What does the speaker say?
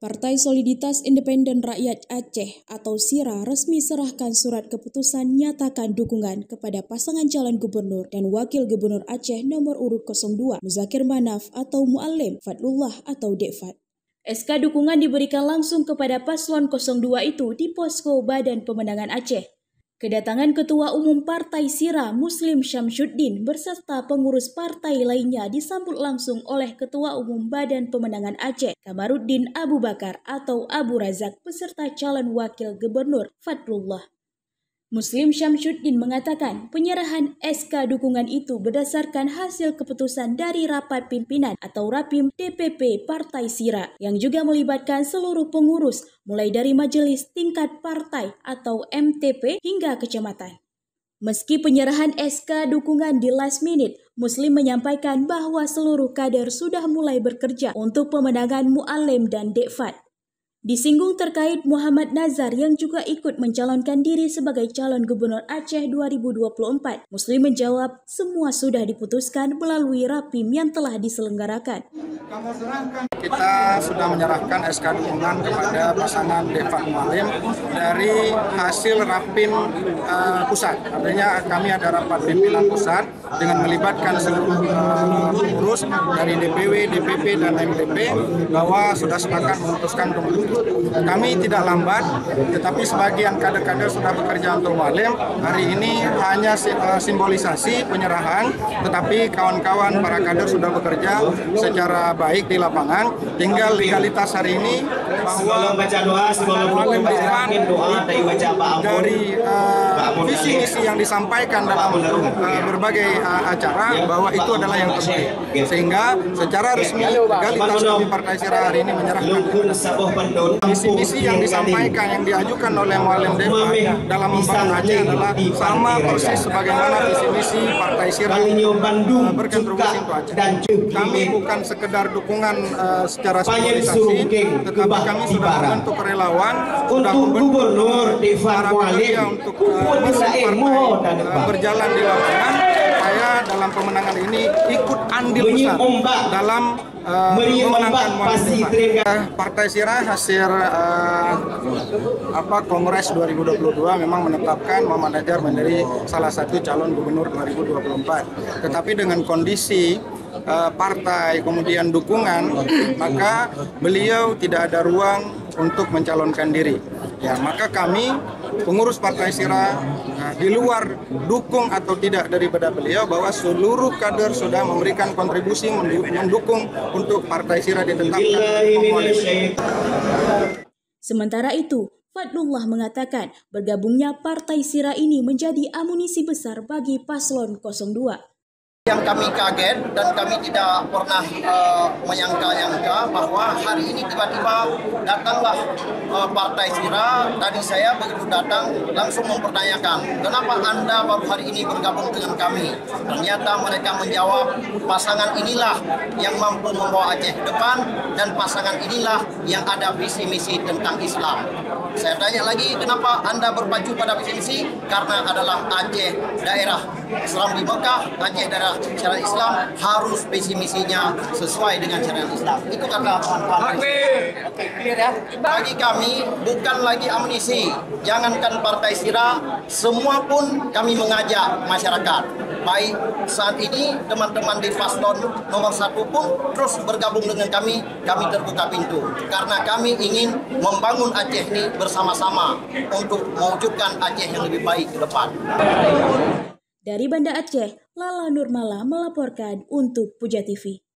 Partai Soliditas Independen Rakyat Aceh atau SIRA resmi serahkan surat keputusan nyatakan dukungan kepada pasangan calon gubernur dan wakil gubernur Aceh nomor urut 02 Muzakir Manaf atau Muallim Fadlullah atau Dekfat. SK dukungan diberikan langsung kepada paslon 02 itu di posko Badan Pemenangan Aceh. Kedatangan Ketua Umum Partai SIRA Muslim Syamsuddin beserta pengurus partai lainnya disambut langsung oleh Ketua Umum Badan Pemenangan Aceh Kamaruddin Abu Bakar atau Abu Razak beserta calon wakil gubernur Fadlullah. Muslim Syamsuddin mengatakan penyerahan SK dukungan itu berdasarkan hasil keputusan dari rapat pimpinan atau Rapim DPP Partai SIRA yang juga melibatkan seluruh pengurus mulai dari majelis tingkat partai atau MTP hingga kecamatan. Meski penyerahan SK dukungan di last minute, Muslim menyampaikan bahwa seluruh kader sudah mulai bekerja untuk pemenangan Muallim dan Dekfat. Disinggung terkait Muhammad Nazar yang juga ikut mencalonkan diri sebagai calon gubernur Aceh 2024, Muslim menjawab semua sudah diputuskan melalui Rapim yang telah diselenggarakan. Kita sudah menyerahkan SK dukungan kepada pasangan Dekfat Muallim dari hasil Rapim pusat. Artinya kami ada rapat pimpinan pusat dengan melibatkan seluruh pengurus dari DPW, DPP, dan MTP bahwa sudah sepakat memutuskan keputusan. Kami tidak lambat, tetapi sebagian kader-kader sudah bekerja untuk Muallim. Hari ini hanya simbolisasi penyerahan, tetapi kawan-kawan para kader sudah bekerja secara baik di lapangan. Tinggal legalitas hari ini bahwa Muallim dari visi misi yang disampaikan dalam berbagai acara bahwa itu adalah yang penting. Sehingga secara resmi legalitas kami Partai SIRA hari ini menyerahkan misi-misi yang disampaikan, yang diajukan oleh Muallim Dekfat dalam membangun Aceh adalah sama persis sebagaimana visi-misi Partai SIRA berkontribusi untuk Aceh. Kami bukan sekedar dukungan secara simbolisasi, tetapi kami sudah membentuk relawan, sudah membentuk para pekerja untuk partai berjalan di lapangan, supaya dalam pemenangan ini ikut andil besar dalam memenangkan Muallim. Partai SIRA hasil Kongres 2022 memang menetapkan Muhammad Nazar menjadi salah satu calon gubernur 2024. Tetapi dengan kondisi partai kemudian dukungan, maka beliau tidak ada ruang untuk mencalonkan diri. Ya, maka kami pengurus Partai SIRA di luar dukung atau tidak daripada beliau, bahwa seluruh kader sudah memberikan kontribusi mendukung untuk Partai SIRA ditetapkan. Sementara itu, Fadlullah mengatakan bergabungnya Partai SIRA ini menjadi amunisi besar bagi paslon 02. Yang kami kaget dan kami tidak pernah menyangka-nyangka bahwa hari ini tiba-tiba datanglah Partai SIRA. Tadi saya begitu datang langsung mempertanyakan, kenapa Anda baru hari ini bergabung dengan kami? Ternyata mereka menjawab, pasangan inilah yang mampu membawa Aceh ke depan dan pasangan inilah yang ada visi misi tentang Islam. Saya tanya lagi, kenapa Anda berpacu pada visi misi? Karena adalah Aceh daerah Islam di Mekah, Aceh daerah syariat Islam, harus visi misinya sesuai dengan syariat Islam. Itu kata kawan-kawan. Oke, clear ya. Bagi kami bukan lagi amunisi. Jangankan Partai SIRA, semua pun kami mengajak masyarakat. Baik saat ini teman-teman di paslon nomor 1 pun terus bergabung dengan kami terbuka pintu. Karena kami ingin membangun Aceh ini bersama-sama untuk mewujudkan Aceh yang lebih baik ke depan. Dari Banda Aceh, Lala Nurmala melaporkan untuk Puja TV.